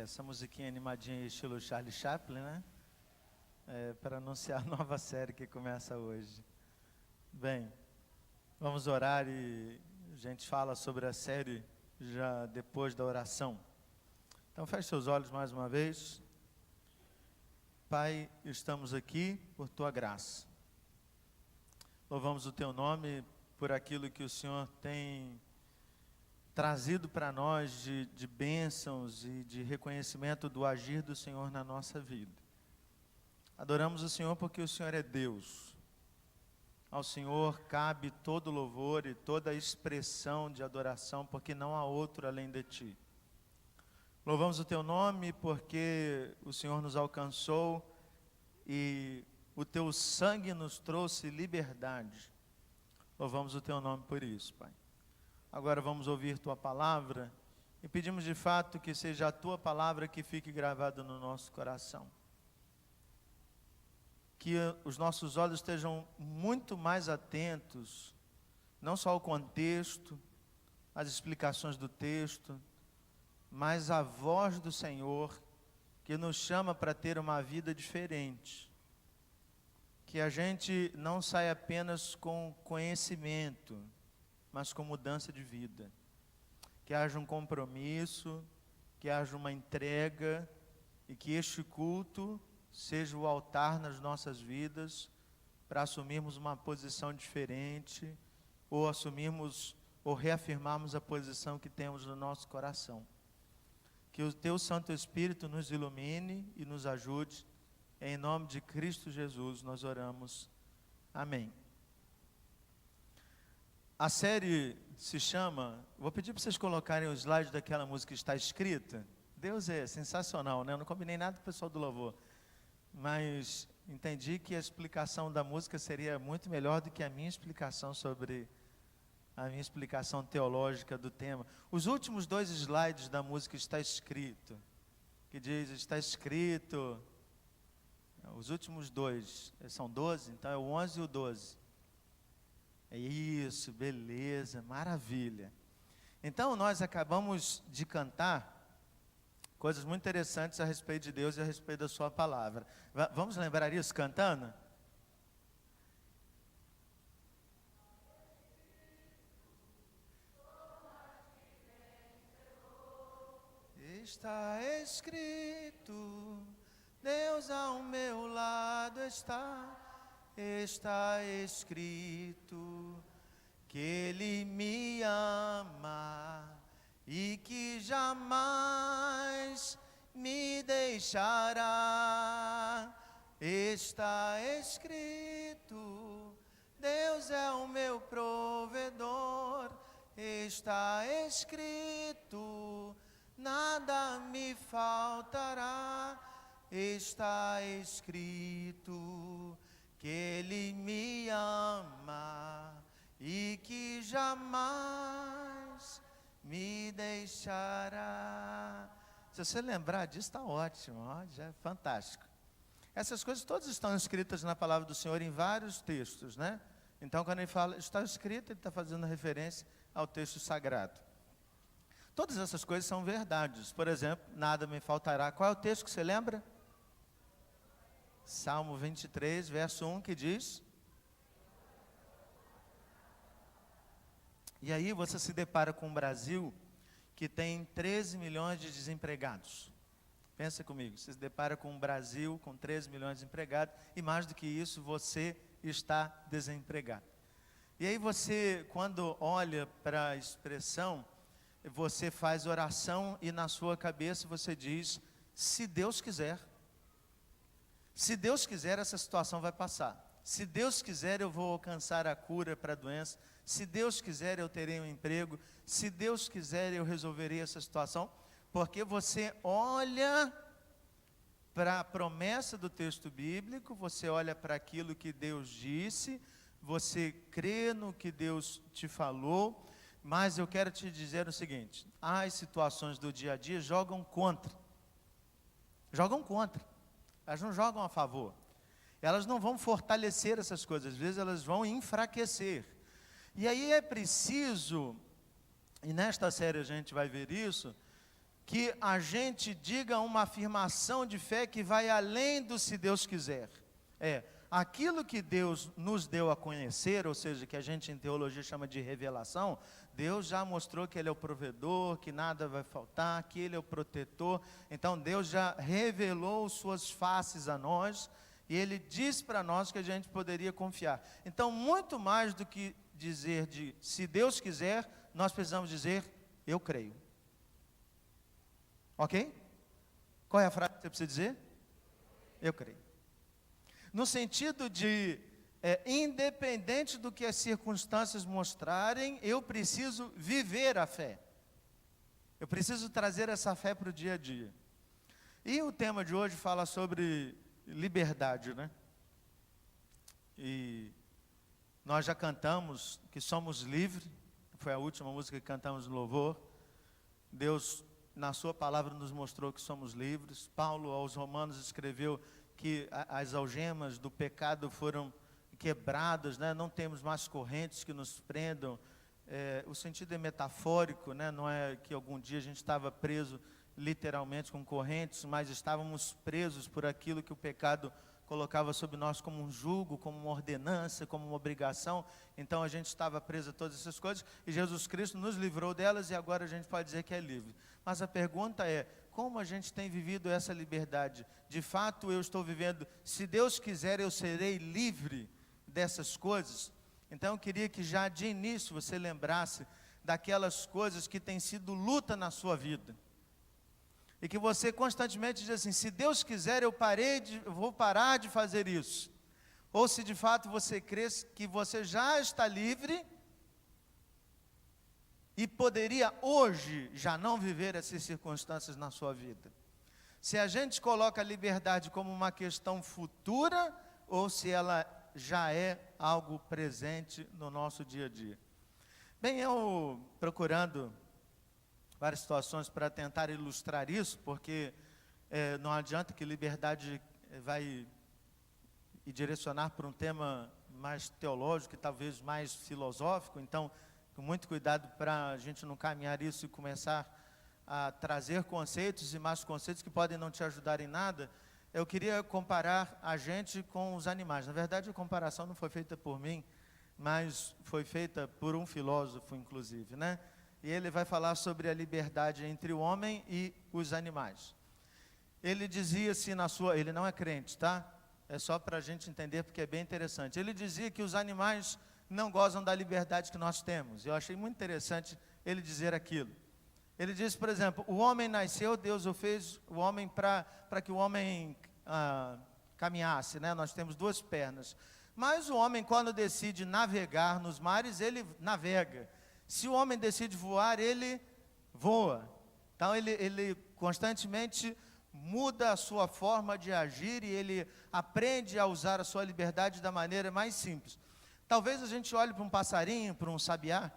Essa musiquinha animadinha estilo Charlie Chaplin, né? Para anunciar a nova série que começa hoje. Bem, vamos orar e a gente fala sobre a série já depois da oração. Então feche seus olhos mais uma vez. Pai, estamos aqui por Tua graça. Louvamos o Teu nome por aquilo que o Senhor tem trazido para nós de bênçãos e de reconhecimento do agir do Senhor na nossa vida. Adoramos o Senhor porque o Senhor é Deus. Ao Senhor cabe todo louvor e toda expressão de adoração, porque não há outro além de Ti. Louvamos o Teu nome porque o Senhor nos alcançou e o Teu sangue nos trouxe liberdade. Louvamos o Teu nome por isso, Pai. Agora vamos ouvir Tua palavra e pedimos de fato que seja a Tua palavra que fique gravada no nosso coração. Que os nossos olhos estejam muito mais atentos, não só ao contexto, às explicações do texto, mas à voz do Senhor, que nos chama para ter uma vida diferente. Que a gente não saia apenas com conhecimento, mas com mudança de vida. Que haja um compromisso, que haja uma entrega, e que este culto seja o altar nas nossas vidas, para assumirmos uma posição diferente, ou assumirmos, ou reafirmarmos a posição que temos no nosso coração. Que o Teu Santo Espírito nos ilumine e nos ajude. Em nome de Cristo Jesus nós oramos. Amém. A série se chama, vou pedir para vocês colocarem o slide daquela música que está escrita. Deus é sensacional, né? Eu não combinei nada com o pessoal do louvor, mas entendi que a explicação da música seria muito melhor do que a minha explicação teológica do tema. Os últimos 2 slides da música está escrito, que diz, está escrito, os últimos 2, são 12, então é o 11 e o 12. É isso, beleza, maravilha. Então nós acabamos de cantar coisas muito interessantes a respeito de Deus e a respeito da Sua palavra. Vamos lembrar isso cantando? Está escrito, Deus ao meu lado está. Está escrito que Ele me ama e que jamais me deixará. Está escrito, Deus é o meu provedor. Está escrito, nada me faltará. Está escrito que Ele me ama e que jamais me deixará. Se você lembrar disso, está ótimo, ó, já é fantástico. Essas coisas todas estão escritas na palavra do Senhor em vários textos, né? Então, quando ele fala, está escrito, ele está fazendo referência ao texto sagrado. Todas essas coisas são verdades. Por exemplo, nada me faltará. Qual é o texto que você lembra? Salmo 23, verso 1, que diz: e aí você se depara com um Brasil que tem 13 milhões de desempregados. Pensa comigo, você se depara com um Brasil com 13 milhões de desempregados, e mais do que isso, você está desempregado. E aí você, quando olha para a expressão, você faz oração e na sua cabeça você diz, se Deus quiser. Se Deus quiser, essa situação vai passar. Se Deus quiser, eu vou alcançar a cura para a doença. Se Deus quiser, eu terei um emprego. Se Deus quiser, eu resolverei essa situação. Porque você olha para a promessa do texto bíblico, você olha para aquilo que Deus disse, você crê no que Deus te falou, mas eu quero te dizer o seguinte, as situações do dia a dia jogam contra. Elas não jogam a favor. Elas não vão fortalecer essas coisas, às vezes elas vão enfraquecer. E aí é preciso, e nesta série a gente vai ver isso, que a gente diga uma afirmação de fé que vai além do se Deus quiser. Aquilo que Deus nos deu a conhecer, ou seja, que a gente em teologia chama de revelação, Deus já mostrou que Ele é o provedor, que nada vai faltar, que Ele é o protetor. Então Deus já revelou suas faces a nós, e Ele diz para nós que a gente poderia confiar. Então, muito mais do que dizer de se Deus quiser, nós precisamos dizer, eu creio. Ok? Qual é a frase que você precisa dizer? Eu creio. No sentido de, independente do que as circunstâncias mostrarem, eu preciso viver a fé. Eu preciso trazer essa fé para o dia a dia. E o tema de hoje fala sobre liberdade, né? E nós já cantamos que somos livres, foi a última música que cantamos no louvor. Deus, na sua palavra, nos mostrou que somos livres. Paulo, aos Romanos, escreveu que as algemas do pecado foram quebradas, né? Não temos mais correntes que nos prendam. O sentido é metafórico, né? Não é que algum dia a gente estava preso literalmente com correntes, mas estávamos presos por aquilo que o pecado colocava sobre nós como um jugo, como uma ordenança, como uma obrigação. Então a gente estava preso a todas essas coisas, e Jesus Cristo nos livrou delas, e agora a gente pode dizer que é livre. Mas a pergunta é, como a gente tem vivido essa liberdade? De fato eu estou vivendo, se Deus quiser eu serei livre dessas coisas? Então eu queria que já de início você lembrasse daquelas coisas que têm sido luta na sua vida. E que você constantemente diz assim, se Deus quiser eu vou parar de fazer isso. Ou se de fato você crê que você já está livre e poderia hoje já não viver essas circunstâncias na sua vida. Se a gente coloca a liberdade como uma questão futura, ou se ela já é algo presente no nosso dia a dia. Bem, eu procurando várias situações para tentar ilustrar isso, porque não adianta que liberdade vai e direcionar para um tema mais teológico e talvez mais filosófico. Então, com muito cuidado para a gente não caminhar isso e começar a trazer conceitos e mais conceitos que podem não te ajudar em nada. Eu queria comparar a gente com os animais. Na verdade, a comparação não foi feita por mim, mas foi feita por um filósofo, inclusive, né? E ele vai falar sobre a liberdade entre o homem e os animais. Ele dizia assim ele não é crente, tá? É só para a gente entender, porque é bem interessante. Ele dizia que os animais não gozam da liberdade que nós temos. Eu achei muito interessante ele dizer aquilo. Ele diz, por exemplo, o homem nasceu, Deus o fez, o homem para que o homem caminhasse, né? Nós temos duas pernas. Mas o homem, quando decide navegar nos mares, ele navega. Se o homem decide voar, ele voa. Então ele constantemente muda a sua forma de agir e ele aprende a usar a sua liberdade da maneira mais simples. Talvez a gente olhe para um passarinho, para um sabiá,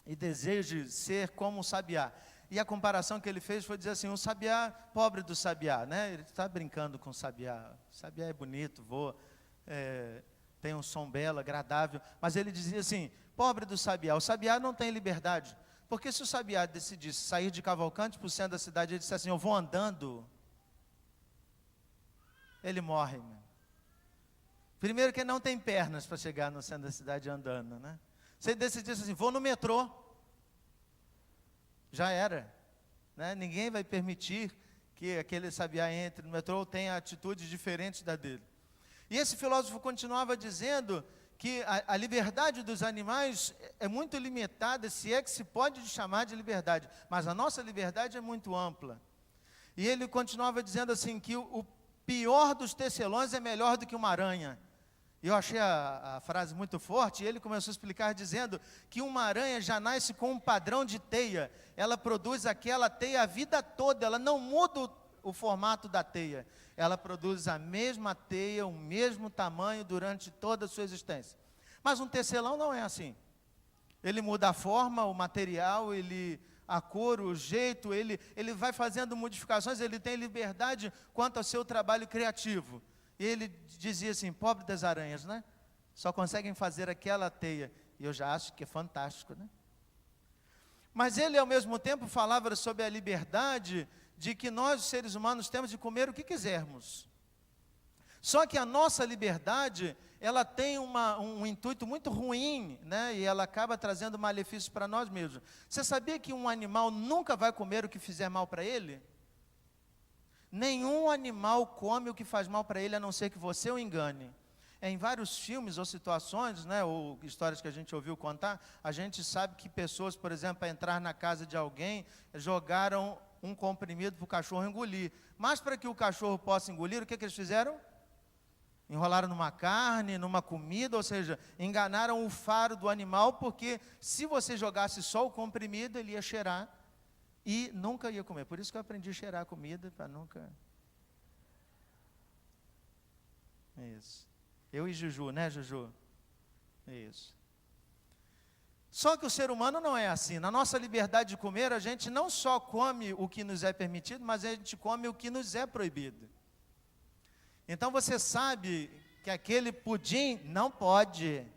e deseje ser como um sabiá. E a comparação que ele fez foi dizer assim, um sabiá, pobre do sabiá, né? Ele está brincando com o sabiá. O sabiá é bonito, voa, tem um som belo, agradável. Mas ele dizia assim, pobre do sabiá. O sabiá não tem liberdade. Porque se o sabiá decidisse sair de Cavalcante para o centro da cidade e dissesse assim, eu vou andando, ele morre, meu. Primeiro que ele não tem pernas para chegar no centro da cidade andando, né? Se ele decidisse assim, vou no metrô, já era, né? Ninguém vai permitir que aquele sabiá entre no metrô ou tenha atitudes diferentes da dele. E esse filósofo continuava dizendo que a liberdade dos animais é muito limitada, se é que se pode chamar de liberdade, mas a nossa liberdade é muito ampla. E ele continuava dizendo assim, que o pior dos tecelões é melhor do que uma aranha. Eu achei a frase muito forte, e ele começou a explicar dizendo que uma aranha já nasce com um padrão de teia, ela produz aquela teia a vida toda, ela não muda o formato da teia, ela produz a mesma teia, o mesmo tamanho durante toda a sua existência. Mas um tecelão não é assim, ele muda a forma, o material, a cor, o jeito, ele vai fazendo modificações, ele tem liberdade quanto ao seu trabalho criativo. E ele dizia assim, pobre das aranhas, né? Só conseguem fazer aquela teia. E eu já acho que é fantástico, né? Mas ele, ao mesmo tempo, falava sobre a liberdade de que nós, os seres humanos, temos de comer o que quisermos. Só que a nossa liberdade, ela tem um intuito muito ruim, né? E ela acaba trazendo malefícios para nós mesmos. Você sabia que um animal nunca vai comer o que fizer mal para ele? Nenhum animal come o que faz mal para ele, a não ser que você o engane. Em vários filmes ou situações, né, ou histórias que a gente ouviu contar, a gente sabe que pessoas, por exemplo, para entrar na casa de alguém, jogaram um comprimido para o cachorro engolir. Mas para que o cachorro possa engolir, o que eles fizeram? Enrolaram numa carne, numa comida, ou seja, enganaram o faro do animal, porque se você jogasse só o comprimido, ele ia cheirar e nunca ia comer. Por isso que eu aprendi a cheirar a comida, para nunca... Isso. Eu e Juju, né, Juju? Isso. Só que o ser humano não é assim. Na nossa liberdade de comer, a gente não só come o que nos é permitido, mas a gente come o que nos é proibido. Então você sabe que aquele pudim não pode,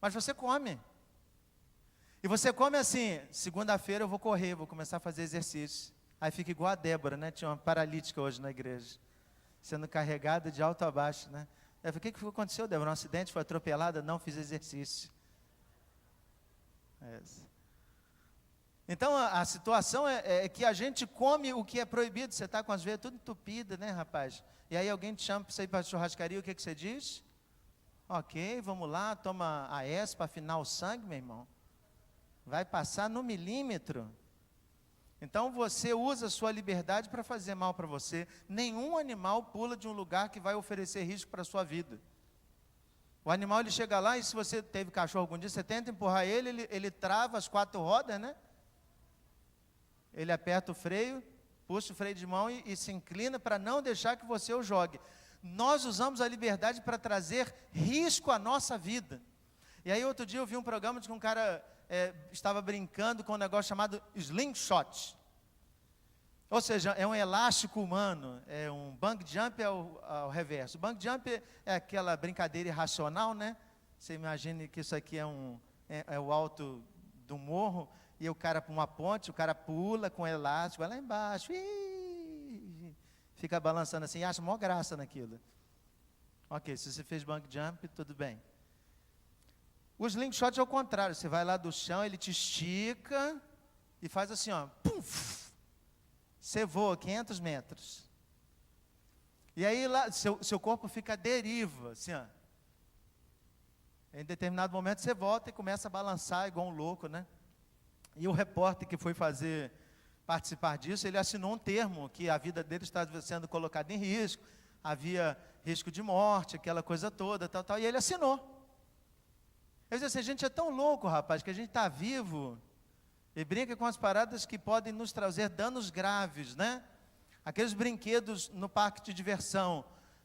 mas você come. E você come assim: segunda-feira eu vou correr, vou começar a fazer exercício. Aí fica igual a Débora, né? Tinha uma paralítica hoje na igreja, sendo carregada de alto a baixo, né? Eu falei: o que aconteceu, Débora? Um acidente, foi atropelada? Não, fiz exercício. Então a situação é que a gente come o que é proibido. Você está com as veias tudo entupidas, né, rapaz? E aí alguém te chama para você ir para a churrascaria, o que você diz? Ok, vamos lá, toma AS para afinar o sangue, meu irmão. Vai passar no milímetro. Então você usa a sua liberdade para fazer mal para você. Nenhum animal pula de um lugar que vai oferecer risco para a sua vida. O animal, ele chega lá, e se você teve cachorro algum dia, você tenta empurrar ele trava as 4 rodas, né? Ele aperta o freio, puxa o freio de mão e se inclina para não deixar que você o jogue. Nós usamos a liberdade para trazer risco à nossa vida. E aí outro dia eu vi um programa de que um cara estava brincando com um negócio chamado slingshot. Ou seja, é um elástico humano, é um bungee jump ao reverso. O bungee jump é aquela brincadeira irracional, né? Você imagina que isso aqui é o alto do morro, e o cara para uma ponte, o cara pula com o elástico, vai lá embaixo, fica balançando assim, e acha maior graça naquilo. Ok, se você fez bungee jump, tudo bem. O slingshot é o contrário, você vai lá do chão, ele te estica e faz assim, ó, puf, você voa 500 metros. E aí lá, seu corpo fica à deriva, assim, ó. Em determinado momento você volta e começa a balançar igual um louco, né? E o repórter que foi participar disso, ele assinou um termo que a vida dele estava sendo colocada em risco, havia risco de morte, aquela coisa toda, tal, e ele assinou. Eu disse assim: a gente é tão louco, rapaz, que a gente está vivo e brinca com as paradas que podem nos trazer danos graves, né? Aqueles brinquedos no parque de diversão.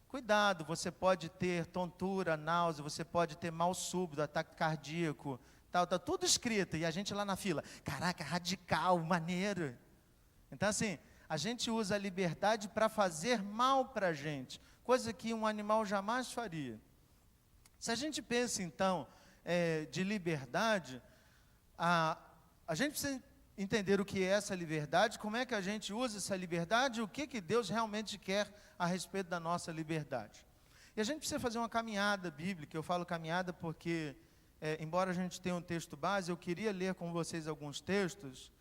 Cuidado, você pode ter tontura, náusea, você pode ter mal súbito, ataque cardíaco, tal, tudo escrito, e a gente lá na fila, caraca, radical, maneiro. Então assim, a gente usa a liberdade para fazer mal para a gente, coisa que um animal jamais faria. Se a gente pensa então de liberdade, a gente precisa entender o que é essa liberdade, como é que a gente usa essa liberdade, o que Deus realmente quer a respeito da nossa liberdade. E a gente precisa fazer uma caminhada bíblica. Eu falo caminhada porque, embora a gente tenha um texto base, eu queria ler com vocês alguns textos,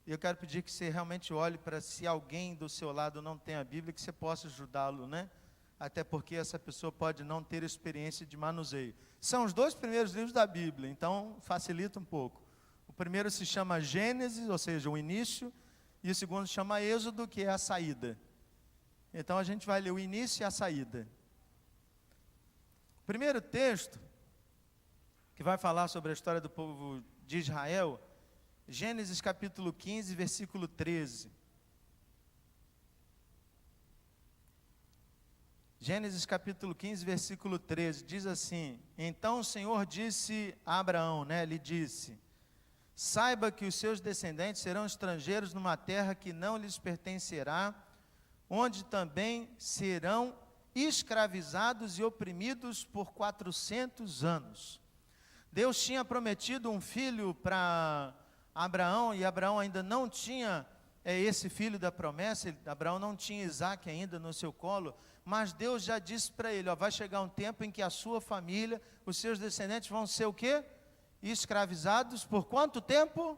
e eu quero pedir que você realmente olhe para, se alguém do seu lado não tem a Bíblia, que você possa ajudá-lo, né? Até porque essa pessoa pode não ter experiência de manuseio. São os 2 primeiros livros da Bíblia, então facilita um pouco. O primeiro se chama Gênesis, ou seja, o início, e o segundo se chama Êxodo, que é a saída. Então a gente vai ler o início e a saída. O primeiro texto, que vai falar sobre a história do povo de Israel, Gênesis capítulo 15, versículo 13. Gênesis capítulo 15, versículo 13, diz assim: então o Senhor disse a Abraão, né, ele disse: saiba que os seus descendentes serão estrangeiros numa terra que não lhes pertencerá, onde também serão escravizados e oprimidos por 400 anos. Deus tinha prometido um filho para Abraão, e Abraão ainda não tinha esse filho da promessa, Abraão não tinha Isaque ainda no seu colo, mas Deus já disse para ele, ó, vai chegar um tempo em que a sua família, os seus descendentes vão ser o quê? Escravizados por quanto tempo?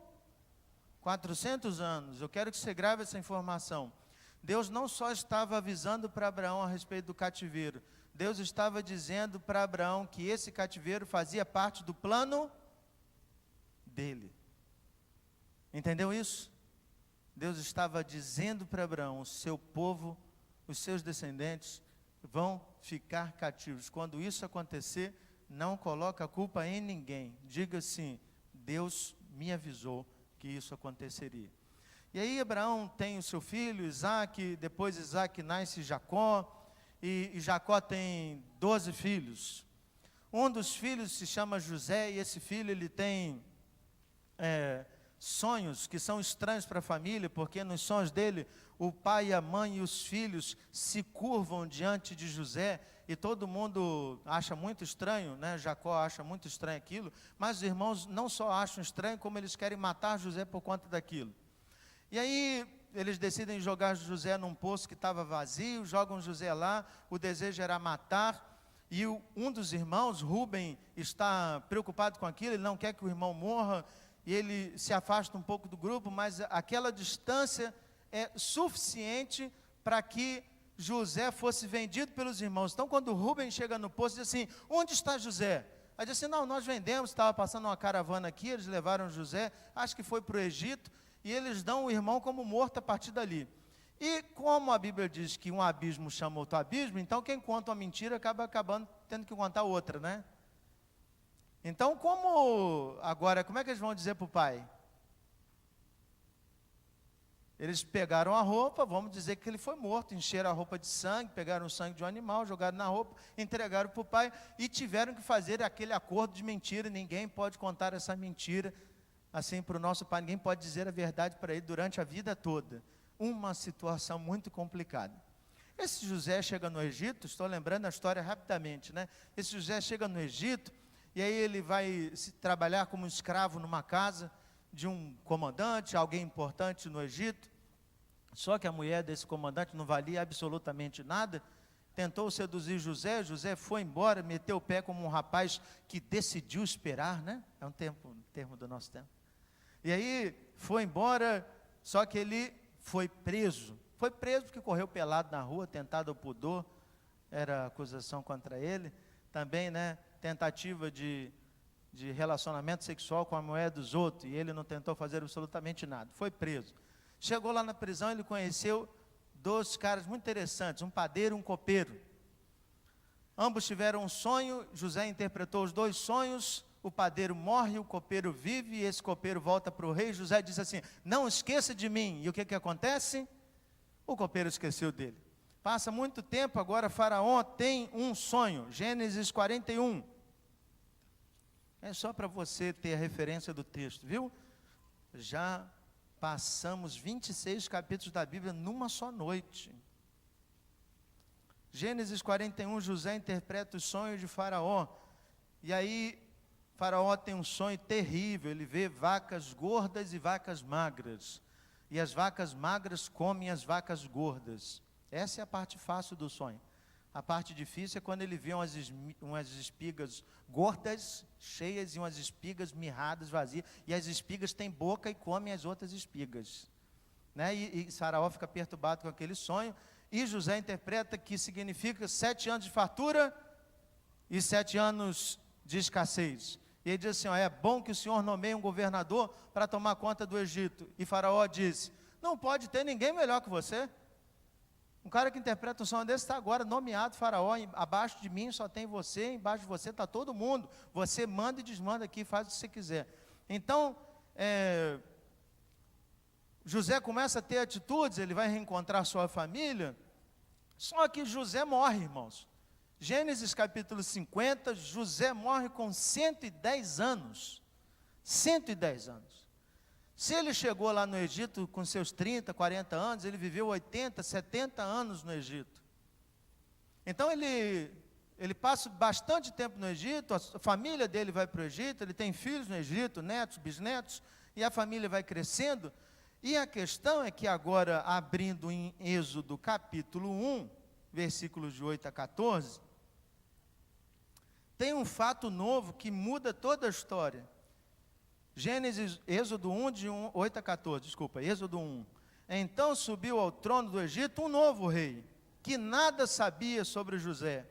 400 anos. Eu quero que você grave essa informação. Deus não só estava avisando para Abraão a respeito do cativeiro, Deus estava dizendo para Abraão que esse cativeiro fazia parte do plano dele. Entendeu isso? Deus estava dizendo para Abraão, o seu povo, os seus descendentes vão ficar cativos. Quando isso acontecer, não coloca a culpa em ninguém. Diga assim, Deus me avisou que isso aconteceria. E aí Abraão tem o seu filho, Isaque, depois Isaque nasce Jacó, e Jacó tem 12 filhos. Um dos filhos se chama José, e esse filho ele tem sonhos que são estranhos para a família, porque nos sonhos dele, o pai, a mãe e os filhos se curvam diante de José, e todo mundo acha muito estranho, né? Jacó acha muito estranho aquilo, mas os irmãos não só acham estranho, como eles querem matar José por conta daquilo. E aí eles decidem jogar José num poço que estava vazio, jogam José lá, o desejo era matar, e um dos irmãos, Rúben, está preocupado com aquilo, ele não quer que o irmão morra, e ele se afasta um pouco do grupo, mas aquela distância é suficiente para que José fosse vendido pelos irmãos. Então, quando Rúben chega no poço, diz assim, onde está José? Aí diz assim, não, nós vendemos, estava passando uma caravana aqui, eles levaram José, acho que foi para o Egito, e eles dão o irmão como morto a partir dali. E como a Bíblia diz que um abismo chama outro abismo, então quem conta uma mentira acaba acabando tendo que contar outra, né? Então, como é que eles vão dizer para o pai? Eles pegaram a roupa, vamos dizer que ele foi morto, encheram a roupa de sangue, pegaram o sangue de um animal, jogaram na roupa, entregaram para o pai e tiveram que fazer aquele acordo de mentira. Ninguém pode contar essa mentira assim para o nosso pai, ninguém pode dizer a verdade para ele durante a vida toda. Uma situação muito complicada. Esse José chega no Egito, estou lembrando a história rapidamente, né? Esse José chega no Egito, e aí ele vai trabalhar como escravo numa casa de um comandante, alguém importante no Egito. Só que a mulher desse comandante não valia absolutamente nada, tentou seduzir José, José foi embora, meteu o pé como um rapaz que decidiu esperar, né? É um termo do nosso tempo. E aí foi embora, só que ele foi preso porque correu pelado na rua, tentado ao pudor, era acusação contra ele, também, né? Tentativa de relacionamento sexual com a mulher dos outros, e ele não tentou fazer absolutamente nada, foi preso. Chegou lá na prisão, ele conheceu 2 caras muito interessantes, um padeiro e um copeiro. Ambos tiveram um sonho, José interpretou os 2 sonhos, o padeiro morre, o copeiro vive, e esse copeiro volta para o rei. José diz assim, não esqueça de mim, e o que acontece? O copeiro esqueceu dele. Passa muito tempo, agora Faraó tem um sonho, Gênesis 41. É só para você ter a referência do texto, viu? Já passamos 26 capítulos da Bíblia numa só noite. Gênesis 41, José interpreta os sonhos de Faraó. E aí, Faraó tem um sonho terrível, ele vê vacas gordas e vacas magras. E as vacas magras comem as vacas gordas. Essa é a parte fácil do sonho. A parte difícil é quando ele vê umas espigas gordas, cheias, e umas espigas mirradas, vazias, e as espigas têm boca e comem as outras espigas, né? E Faraó fica perturbado com aquele sonho, e José interpreta que significa 7 anos de fartura e 7 anos de escassez. E ele diz assim, ó, é bom que o Senhor nomeie um governador para tomar conta do Egito. E Faraó diz, não pode ter ninguém melhor que você. Um cara que interpreta um sonho desse está agora nomeado Faraó, abaixo de mim só tem você, embaixo de você está todo mundo, você manda e desmanda aqui, faz o que você quiser. Então, José começa a ter atitudes, ele vai reencontrar sua família, só que José morre, irmãos. Gênesis capítulo 50, José morre com 110 anos, 110 anos. Se ele chegou lá no Egito com seus 30, 40 anos, ele viveu 80, 70 anos no Egito. Então ele passa bastante tempo no Egito, a família dele vai para o Egito, ele tem filhos no Egito, netos, bisnetos, E a família vai crescendo, e a questão é que agora, abrindo em Êxodo capítulo 1, versículos de 8 a 14, tem um fato novo que muda toda a história. Êxodo 1, de 8 a 14, Êxodo 1. Então subiu ao trono do Egito um novo rei, que nada sabia sobre José.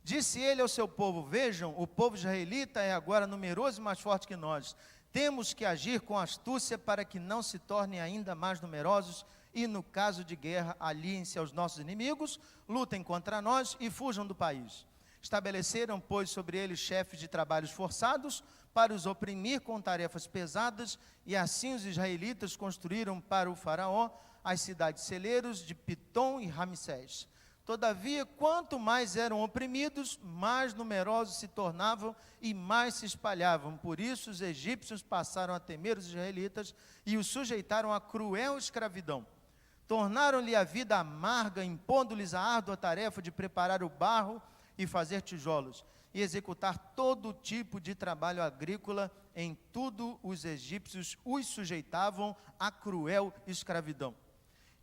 Disse ele ao seu povo: vejam, o povo israelita é agora numeroso e mais forte que nós. Temos que agir com astúcia para que não se tornem ainda mais numerosos e, no caso de guerra, aliem-se aos nossos inimigos, lutem contra nós e fujam do país. Estabeleceram, pois, sobre eles chefes de trabalhos forçados para os oprimir com tarefas pesadas, e assim os israelitas construíram para o faraó as cidades celeiros de Pitom e Ramsés. Todavia, quanto mais eram oprimidos, mais numerosos se tornavam e mais se espalhavam. Por isso, os egípcios passaram a temer os israelitas e os sujeitaram a cruel escravidão. Tornaram-lhe a vida amarga, impondo-lhes a árdua tarefa de preparar o barro e fazer tijolos, e executar todo tipo de trabalho agrícola. Em tudo, os egípcios os sujeitavam a cruel escravidão.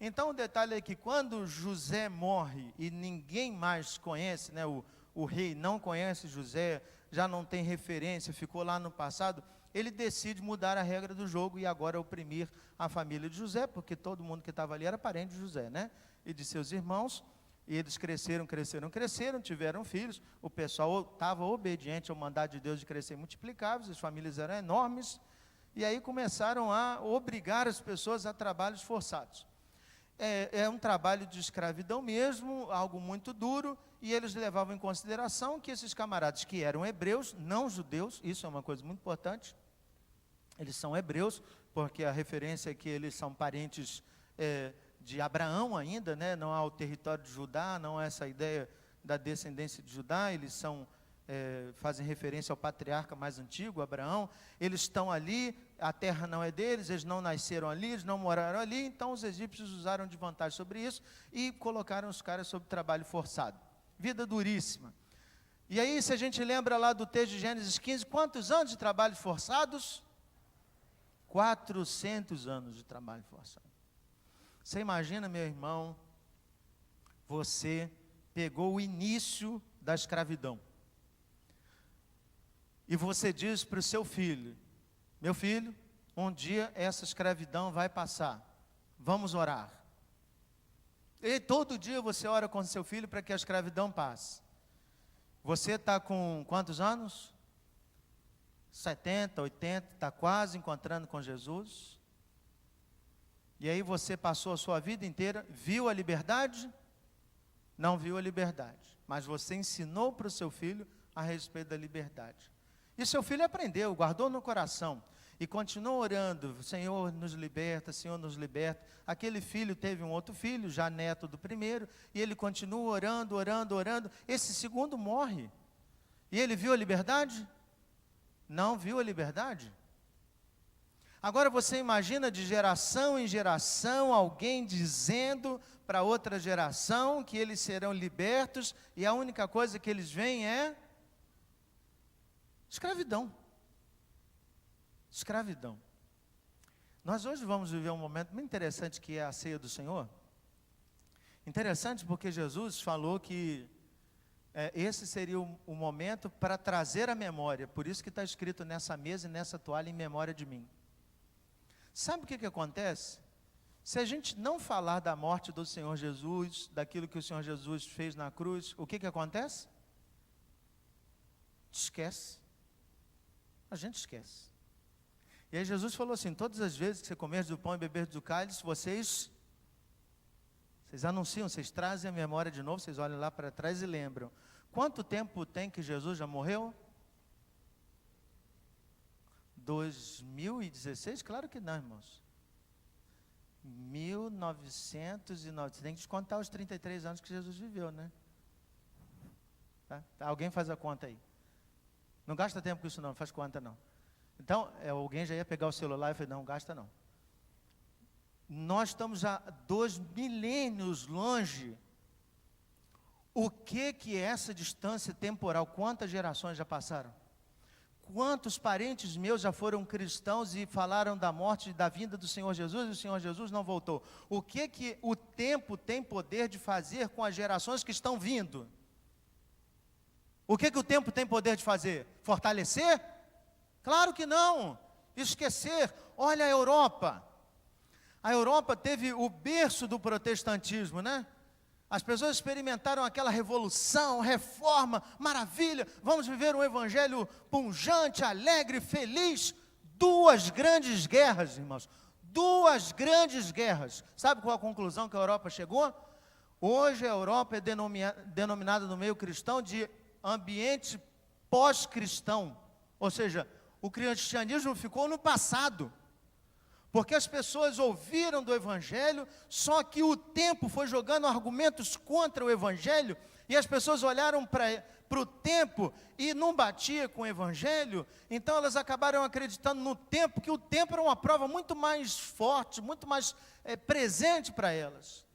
Então, o detalhe é que quando José morre e ninguém mais conhece, né, o rei não conhece José, já não tem referência, ficou lá no passado, ele decide mudar a regra do jogo e agora oprimir a família de José, porque todo mundo que estava ali era parente de José, né, e de seus irmãos, e eles cresceram, tiveram filhos, o pessoal estava obediente ao mandado de Deus de crescer e multiplicar, as famílias eram enormes, e aí começaram a obrigar as pessoas a trabalhos forçados. É um trabalho de escravidão mesmo, algo muito duro, e eles levavam em consideração que esses camaradas que eram hebreus, não judeus, isso é uma coisa muito importante, eles são hebreus, porque a referência é que eles são parentes de Abraão ainda, né? Não há o território de Judá, não há essa ideia da descendência de Judá, eles fazem referência ao patriarca mais antigo, Abraão. Eles estão ali, a terra não é deles, eles não nasceram ali, eles não moraram ali, então os egípcios usaram de vantagem sobre isso e colocaram os caras sob trabalho forçado. Vida duríssima. E aí, se a gente lembra lá do texto de Gênesis 15, quantos anos de trabalho forçados? 400 anos de trabalho forçado. Você imagina, meu irmão, você pegou o início da escravidão. E você diz para o seu filho: meu filho, um dia essa escravidão vai passar, vamos orar. E todo dia você ora com seu filho para que a escravidão passe. Você está com quantos anos? 70, 80, está quase encontrando com Jesus. E aí você passou a sua vida inteira, viu a liberdade? Não viu a liberdade, mas você ensinou para o seu filho a respeito da liberdade. E seu filho aprendeu, guardou no coração, e continuou orando: Senhor nos liberta, Senhor nos liberta. Aquele filho teve um outro filho, já neto do primeiro, e ele continua orando, orando, orando. Esse segundo morre. E ele viu a liberdade? Não viu a liberdade. Agora você imagina de geração em geração alguém dizendo para outra geração que eles serão libertos, e a única coisa que eles veem é escravidão. Escravidão. Nós hoje vamos viver um momento muito interessante, que é a ceia do Senhor. Interessante porque Jesus falou que esse seria o momento para trazer a memória. Por isso que está escrito nessa mesa e nessa toalha: em memória de mim. Sabe o que acontece? Se a gente não falar da morte do Senhor Jesus, daquilo que o Senhor Jesus fez na cruz, o que acontece? Esquece. A gente esquece. E aí Jesus falou assim: todas as vezes que você comer do pão e beber do cálice, vocês anunciam, vocês trazem a memória de novo, vocês olham lá para trás e lembram. Quanto tempo tem que Jesus já morreu? 2016? Claro que não, irmãos. 1909. Você tem que descontar os 33 anos que Jesus viveu, né? Tá? Alguém faz a conta aí. Não gasta tempo com isso não, faz conta não. Então, alguém já ia pegar o celular e falar: não, gasta não. Nós estamos há 2 milênios longe. O que é essa distância temporal? Quantas gerações já passaram? quantos parentes meus já foram cristãos e falaram da morte e da vinda do Senhor Jesus, e o Senhor Jesus não voltou? O que o tempo tem poder de fazer com as gerações que estão vindo? O que o tempo tem poder de fazer? Fortalecer? Claro que não. Esquecer. Olha a Europa. A Europa teve o berço do protestantismo, né? As pessoas experimentaram aquela revolução, reforma, maravilha. Vamos viver um evangelho pungente, alegre, feliz. 2 grandes guerras, irmãos. 2 grandes guerras. Sabe qual a conclusão que a Europa chegou? Hoje a Europa é denominada no meio cristão de ambiente pós-cristão. Ou seja, o cristianismo ficou no passado. Porque as pessoas ouviram do Evangelho, só que o tempo foi jogando argumentos contra o Evangelho, e as pessoas olharam para o tempo e não batia com o Evangelho, então elas acabaram acreditando no tempo, que o tempo era uma prova muito mais forte, muito mais presente para elas.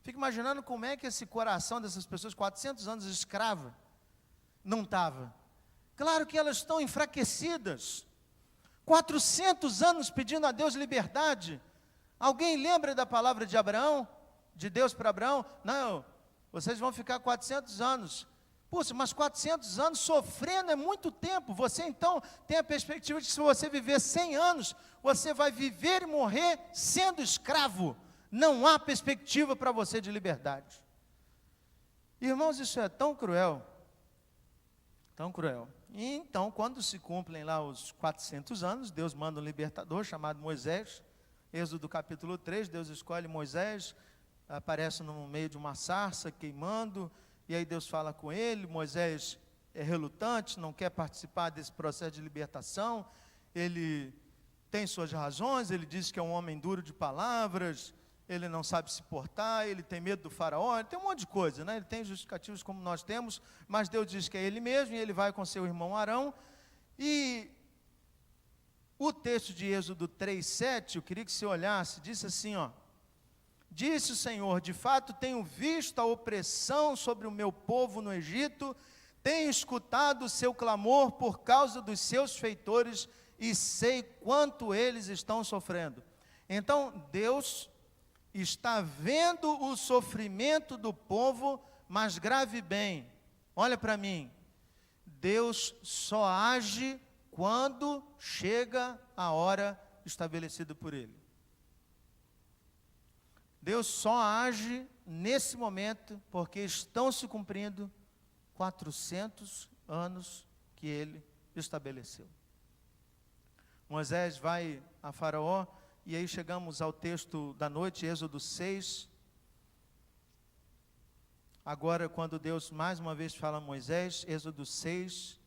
Fico imaginando como é que esse coração dessas pessoas, 400 anos escrava, não estava. Claro que elas estão enfraquecidas. 400 anos pedindo a Deus liberdade. Alguém lembra da palavra de Abraão? De Deus para Abraão? Não, vocês vão ficar 400 anos. Puxa, mas 400 anos sofrendo é muito tempo. Você então tem a perspectiva de que se você viver 100 anos, você vai viver e morrer sendo escravo. Não há perspectiva para você de liberdade. Irmãos, isso é tão cruel. Tão cruel. E então, quando se cumprem lá os 400 anos, Deus manda um libertador chamado Moisés. Êxodo capítulo 3, Deus escolhe Moisés, aparece no meio de uma sarça queimando, e aí Deus fala com ele. Moisés é relutante, não quer participar desse processo de libertação, ele tem suas razões, ele diz que é um homem duro de palavras, ele não sabe se portar, ele tem medo do faraó, ele tem um monte de coisa, né? Ele tem justificativos como nós temos, mas Deus diz que é ele mesmo, e ele vai com seu irmão Arão. E o texto de Êxodo 3:7, eu queria que você olhasse, disse assim, ó: disse o Senhor, de fato tenho visto a opressão sobre o meu povo no Egito, tenho escutado o seu clamor por causa dos seus feitores, e sei quanto eles estão sofrendo. Então Deus está vendo o sofrimento do povo, mas grave bem, olha para mim, Deus só age quando chega a hora estabelecida por Ele. Deus só age nesse momento, porque estão se cumprindo 400 anos que Ele estabeleceu. Moisés vai a Faraó, e aí chegamos ao texto da noite, Êxodo 6. Agora, quando Deus mais uma vez fala a Moisés, Êxodo 6,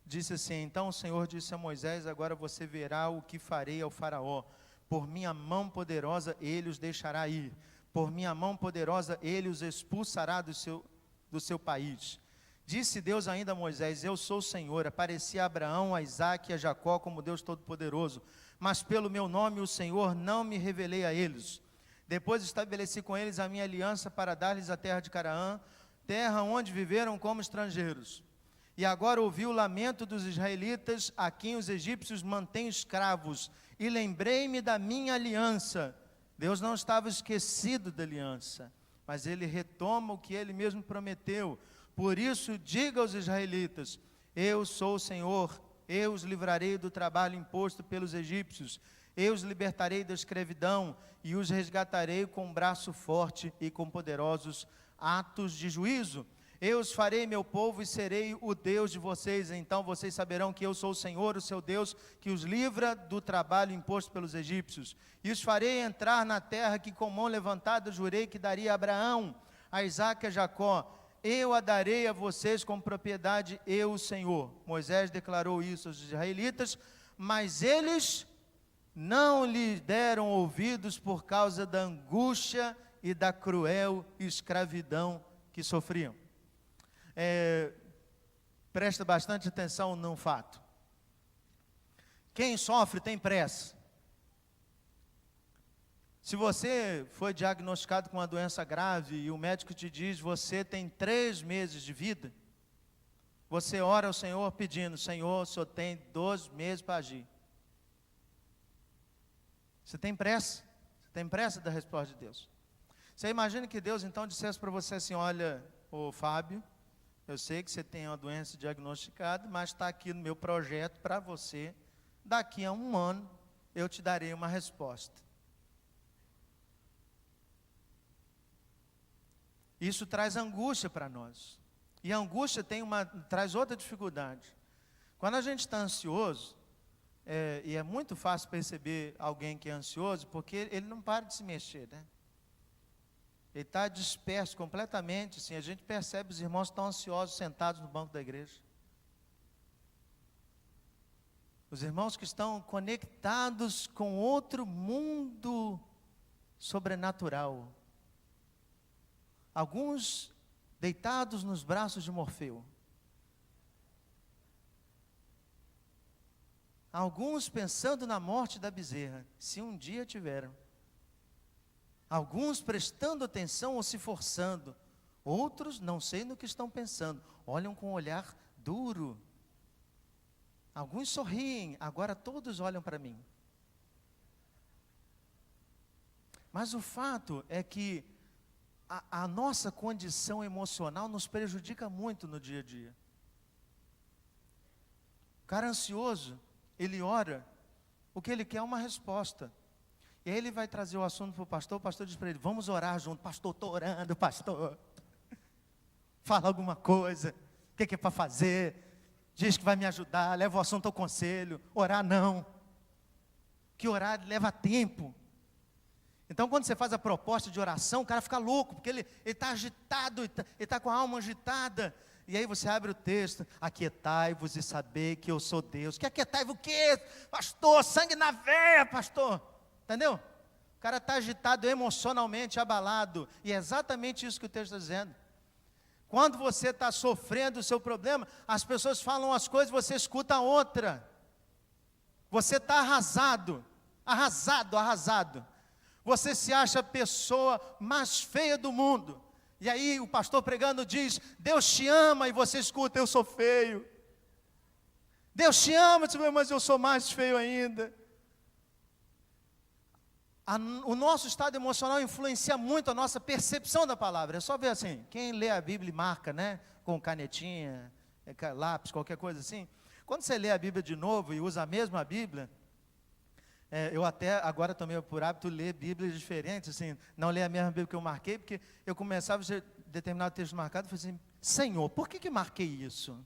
disse assim: então o Senhor disse a Moisés, agora você verá o que farei ao Faraó. Por minha mão poderosa ele os deixará ir. Por minha mão poderosa ele os expulsará do seu país. Disse Deus ainda a Moisés: eu sou o Senhor. Apareci a Abraão, a Isaque e a Jacó como Deus Todo-Poderoso. Mas pelo meu nome, o Senhor, não me revelei a eles. Depois estabeleci com eles a minha aliança para dar-lhes a terra de Canaã, terra onde viveram como estrangeiros. E agora ouvi o lamento dos israelitas, a quem os egípcios mantêm escravos, e lembrei-me da minha aliança. Deus não estava esquecido da aliança, mas Ele retoma o que Ele mesmo prometeu. Por isso, diga aos israelitas: eu sou o Senhor, eu os livrarei do trabalho imposto pelos egípcios, eu os libertarei da escravidão e os resgatarei com braço forte e com poderosos atos de juízo. Eu os farei meu povo e serei o Deus de vocês. Então vocês saberão que eu sou o Senhor, o seu Deus, que os livra do trabalho imposto pelos egípcios. E os farei entrar na terra que com mão levantada jurei que daria a Abraão, a Isaque e a Jacó. Eu a darei a vocês como propriedade, eu, o Senhor. Moisés declarou isso aos israelitas, mas eles não lhe deram ouvidos por causa da angústia e da cruel escravidão que sofriam. Presta bastante atenção num fato. Quem sofre tem pressa. Se você foi diagnosticado com uma doença grave e o médico te diz: você tem 3 meses de vida, Você ora ao Senhor pedindo: Senhor, o Senhor tem 12 meses para agir. Você tem pressa? Você tem pressa da resposta de Deus? Você imagina que Deus então dissesse para você assim: olha, ô Fábio, eu sei que você tem uma doença diagnosticada, mas está aqui no meu projeto para você, daqui a 1 ano eu te darei uma resposta. Isso traz angústia para nós. E a angústia traz outra dificuldade. Quando a gente está ansioso, e é muito fácil perceber alguém que é ansioso, porque ele não para de se mexer, né? Ele está disperso completamente, assim, a gente percebe os irmãos que estão ansiosos sentados no banco da igreja. Os irmãos que estão conectados com outro mundo sobrenatural. Alguns deitados nos braços de Morfeu. Alguns pensando na morte da bezerra, se um dia tiveram. Alguns prestando atenção ou se forçando. Outros não sei no que estão pensando, olham com um olhar duro. Alguns sorriem, agora todos olham para mim. Mas o fato é que a nossa condição emocional nos prejudica muito no dia a dia. O cara ansioso, ele ora, o que ele quer é uma resposta. E aí ele vai trazer o assunto para o pastor diz para ele: vamos orar junto. Pastor, estou orando, pastor. Fala alguma coisa, o que é para fazer? Diz que vai me ajudar, leva o assunto ao conselho. Orar não, que orar leva tempo. Então quando você faz a proposta de oração, o cara fica louco, porque ele está agitado, ele está com a alma agitada. E aí você abre o texto: aquietai-vos e saber que eu sou Deus. Que aquietai-vos o quê? Pastor, sangue na veia, pastor. Entendeu? O cara está agitado emocionalmente, abalado. E é exatamente isso que o texto está dizendo. Quando você está sofrendo o seu problema, as pessoas falam as coisas, você escuta a outra. Você está arrasado, arrasado, arrasado. Você se acha a pessoa mais feia do mundo. E aí o pastor pregando diz: Deus te ama, e você escuta: eu sou feio. Deus te ama, mas eu sou mais feio ainda. O nosso estado emocional influencia muito a nossa percepção da palavra. É só ver assim, quem lê a Bíblia e marca, né, com canetinha, lápis, qualquer coisa assim. Quando você lê a Bíblia de novo e usa a mesma Bíblia, eu até agora tomei por hábito ler Bíblias diferentes, assim, não ler a mesma Bíblia que eu marquei, porque eu começava a ver determinado texto marcado e falei assim: Senhor, por que marquei isso?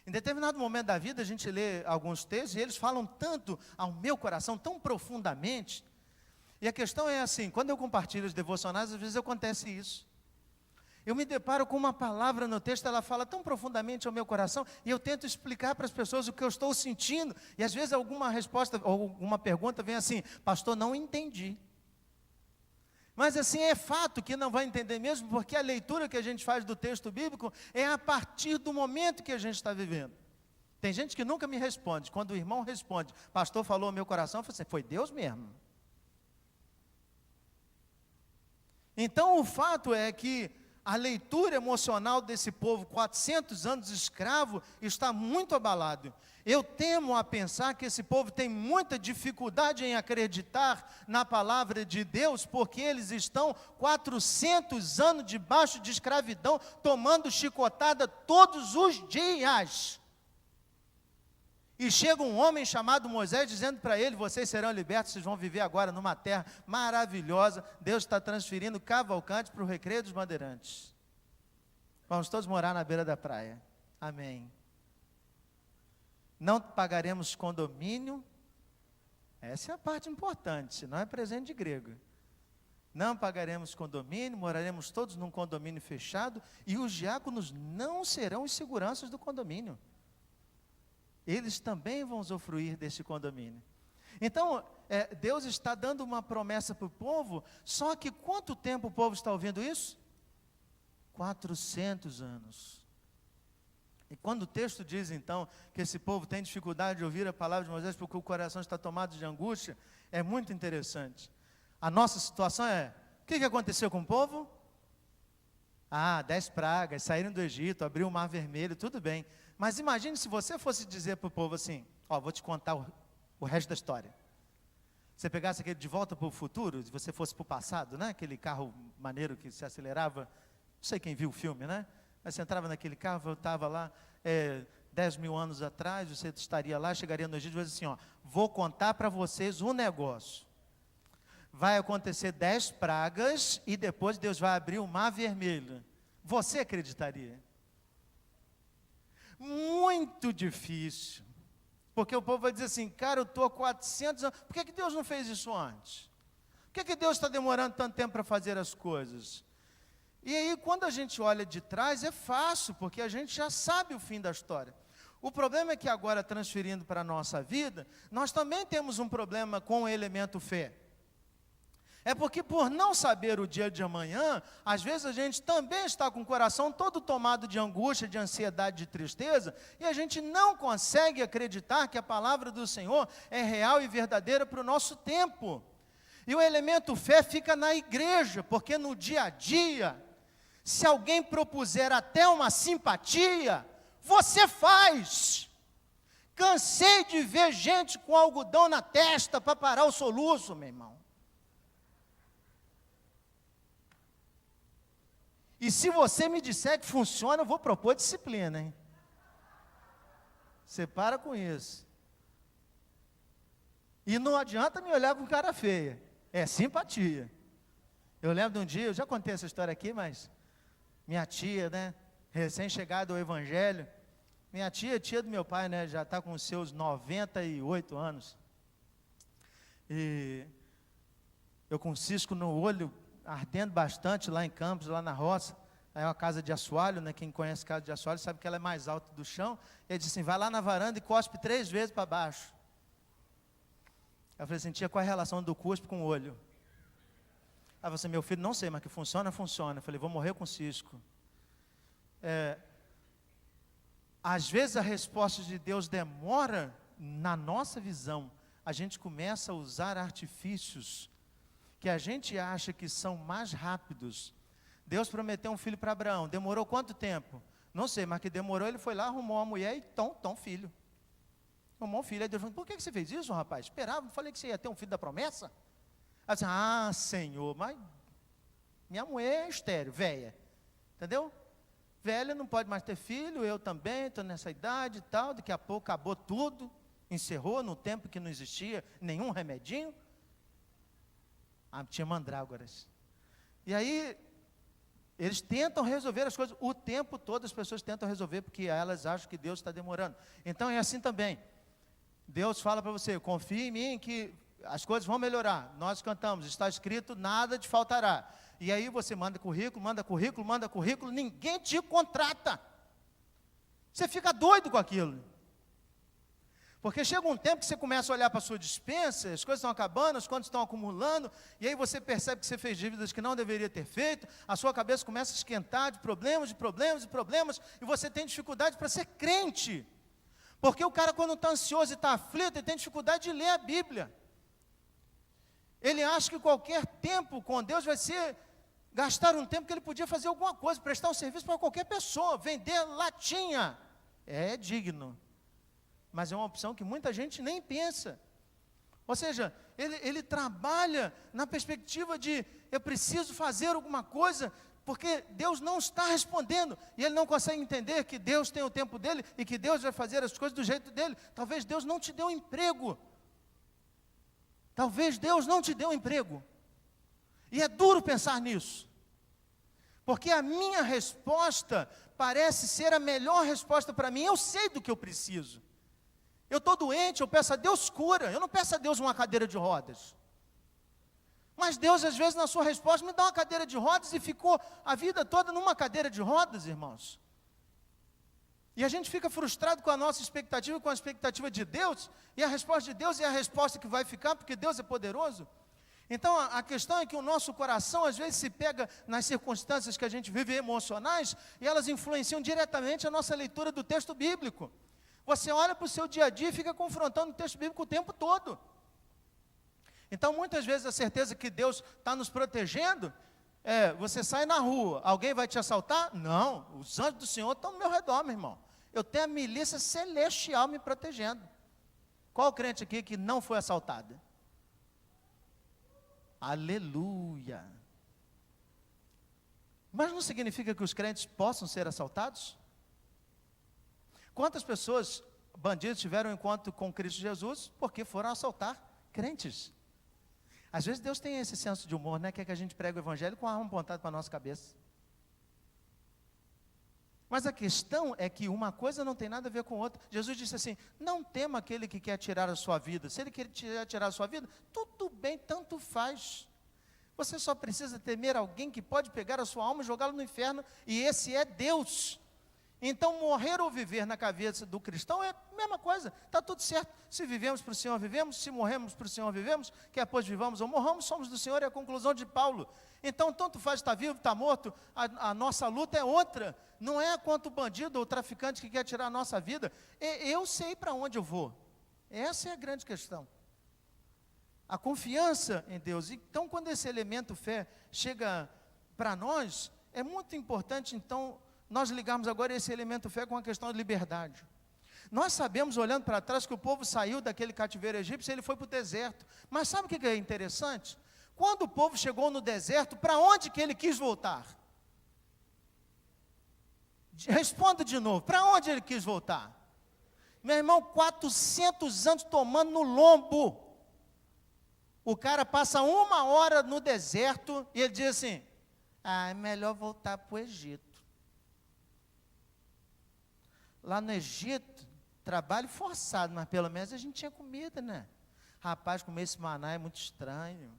Em determinado momento da vida, a gente lê alguns textos e eles falam tanto ao meu coração, tão profundamente. E a questão é assim: quando eu compartilho os devocionais, às vezes acontece isso. Eu me deparo com uma palavra no texto, ela fala tão profundamente ao meu coração, e eu tento explicar para as pessoas o que eu estou sentindo, e às vezes alguma resposta, ou alguma pergunta vem assim: pastor, não entendi. Mas assim, é fato que não vai entender mesmo, porque a leitura que a gente faz do texto bíblico é a partir do momento que a gente está vivendo. Tem gente que nunca me responde. Quando o irmão responde: pastor falou ao meu coração, eu falo assim: foi Deus mesmo. Então o fato é que a leitura emocional desse povo, 400 anos escravo, está muito abalado. Eu temo a pensar que esse povo tem muita dificuldade em acreditar na palavra de Deus, porque eles estão 400 anos debaixo de escravidão, tomando chicotada todos os dias. E chega um homem chamado Moisés, dizendo para ele: vocês serão libertos, vocês vão viver agora numa terra maravilhosa. Deus está transferindo Cavalcante para o Recreio dos Bandeirantes. Vamos todos morar na beira da praia. Amém. Não pagaremos condomínio. Essa é a parte importante, não é presente de grego. Não pagaremos condomínio, moraremos todos num condomínio fechado, e os diáconos não serão os seguranças do condomínio. Eles também vão usufruir desse condomínio. Então, Deus está dando uma promessa para o povo, só que quanto tempo o povo está ouvindo isso? 400 anos. E quando o texto diz então que esse povo tem dificuldade de ouvir a palavra de Moisés porque o coração está tomado de angústia, é muito interessante. A nossa situação é: o que aconteceu com o povo? Ah, 10 pragas, saíram do Egito, abriu o Mar Vermelho, tudo bem. Mas imagine se você fosse dizer para o povo assim, ó, vou te contar o resto da história. Você pegasse aquele De Volta para o Futuro, se você fosse para o passado, né? Aquele carro maneiro que se acelerava, não sei quem viu o filme, né? Mas você entrava naquele carro, voltava lá, 10 mil anos atrás, você estaria lá, chegaria no Egito e dizia assim, ó, vou contar para vocês um negócio. Vai acontecer 10 pragas e depois Deus vai abrir o Mar Vermelho. Você acreditaria? Muito difícil. Porque o povo vai dizer assim, cara, eu estou há 400 anos, por que Deus não fez isso antes? Por que Deus está demorando tanto tempo para fazer as coisas? E aí, quando a gente olha de trás, é fácil, porque a gente já sabe o fim da história. O problema é que agora, transferindo para a nossa vida, nós também temos um problema com o elemento fé. É porque por não saber o dia de amanhã, às vezes a gente também está com o coração todo tomado de angústia, de ansiedade, de tristeza, e a gente não consegue acreditar que a palavra do Senhor é real e verdadeira para o nosso tempo. E o elemento fé fica na igreja, porque no dia a dia, se alguém propuser até uma simpatia, você faz. Cansei de ver gente com algodão na testa para parar o soluço, meu irmão. E se você me disser que funciona, eu vou propor disciplina, hein? Você para com isso. E não adianta me olhar com cara feia. É simpatia. Eu lembro de um dia, eu já contei essa história aqui, mas minha tia, né, recém-chegada ao Evangelho, minha tia do meu pai, né, já está com os seus 98 anos. E eu com cisco no olho, ardendo bastante lá em Campos, lá na roça. Aí é uma casa de assoalho, né? Quem conhece casa de assoalho sabe que ela é mais alta do chão. Ele disse assim, vai lá na varanda e cospe 3 vezes para baixo. Eu falei assim, tia, qual é a relação do cuspe com o olho? Aí você, meu filho, não sei, mas que funciona, funciona. Eu falei, vou morrer com cisco. Às vezes a resposta de Deus demora na nossa visão. A gente começa a usar artifícios que a gente acha que são mais rápidos. Deus prometeu um filho para Abraão, demorou quanto tempo? Não sei, mas que demorou, ele foi lá, arrumou uma mulher e filho. Arrumou um filho, aí Deus falou, por que você fez isso, rapaz? Esperava, não falei que você ia ter um filho da promessa? Aí disse, Senhor, mas minha mulher é estéril, velha, entendeu? Velha não pode mais ter filho, eu também, estou nessa idade e tal, daqui a pouco acabou tudo, encerrou no tempo que não existia nenhum remedinho. Tinha mandrágoras. E aí, eles tentam resolver as coisas, o tempo todo as pessoas tentam resolver, porque elas acham que Deus está demorando. Então é assim também. Deus fala para você, confie em mim que as coisas vão melhorar. Nós cantamos, está escrito, nada te faltará. E aí você manda currículo, ninguém te contrata. Você fica doido com aquilo. Porque chega um tempo que você começa a olhar para a sua despensa, as coisas estão acabando, as contas estão acumulando, e aí você percebe que você fez dívidas que não deveria ter feito, a sua cabeça começa a esquentar de problemas, e você tem dificuldade para ser crente. Porque o cara, quando está ansioso e está aflito, ele tem dificuldade de ler a Bíblia. Ele acha que qualquer tempo com Deus vai ser gastar um tempo que ele podia fazer alguma coisa, prestar um serviço para qualquer pessoa, vender latinha. É digno. Mas é uma opção que muita gente nem pensa. Ou seja, ele trabalha na perspectiva de, eu preciso fazer alguma coisa, porque Deus não está respondendo, e ele não consegue entender que Deus tem o tempo dele, e que Deus vai fazer as coisas do jeito dele. Talvez Deus não te dê um emprego. Talvez Deus não te dê um emprego. E é duro pensar nisso. Porque a minha resposta parece ser a melhor resposta para mim. Eu sei do que eu preciso. Eu estou doente, eu peço a Deus cura. Eu não peço a Deus uma cadeira de rodas. Mas Deus, às vezes, na sua resposta, me dá uma cadeira de rodas e ficou a vida toda numa cadeira de rodas, irmãos. E a gente fica frustrado com a nossa expectativa, com a expectativa de Deus, e a resposta de Deus é a resposta que vai ficar, porque Deus é poderoso. Então, a questão é que o nosso coração, às vezes, se pega nas circunstâncias que a gente vive emocionais, e elas influenciam diretamente a nossa leitura do texto bíblico. Você olha para o seu dia a dia e fica confrontando o texto bíblico o tempo todo. Então, muitas vezes, a certeza que Deus está nos protegendo Você sai na rua, alguém vai te assaltar? Não, os anjos do Senhor estão ao meu redor, meu irmão. Eu tenho a milícia celestial me protegendo. Qual crente aqui que não foi assaltado? Aleluia. Mas não significa que os crentes possam ser assaltados? Quantas pessoas, bandidos, tiveram um encontro com Cristo Jesus porque foram assaltar crentes? Às vezes Deus tem esse senso de humor, né? Quer que a gente pregue o evangelho com a arma apontada para a nossa cabeça. Mas a questão é que uma coisa não tem nada a ver com outra. Jesus disse assim: não tema aquele que quer tirar a sua vida. Se ele quer tirar a sua vida, tudo bem, tanto faz. Você só precisa temer alguém que pode pegar a sua alma e jogá-la no inferno, e esse é Deus. Então, morrer ou viver na cabeça do cristão é a mesma coisa, está tudo certo. Se vivemos para o Senhor, vivemos. Se morremos para o Senhor, vivemos. Quer pois vivamos ou morramos, somos do Senhor, é a conclusão de Paulo. Então, tanto faz estar vivo, estar morto, a nossa luta é outra. Não é quanto o bandido ou o traficante que quer tirar a nossa vida. Eu sei para onde eu vou. Essa é a grande questão. A confiança em Deus. Então, quando esse elemento fé chega para nós, é muito importante, então, nós ligarmos agora esse elemento fé com a questão de liberdade. Nós sabemos, olhando para trás, que o povo saiu daquele cativeiro egípcio e ele foi para o deserto. Mas sabe o que é interessante? Quando o povo chegou no deserto, para onde que ele quis voltar? Responda de novo, para onde ele quis voltar? Meu irmão, 400 anos tomando no lombo. O cara passa 1 hora no deserto e ele diz assim: é melhor voltar para o Egito. Lá no Egito, trabalho forçado, mas pelo menos a gente tinha comida, né? Rapaz, comer esse maná é muito estranho.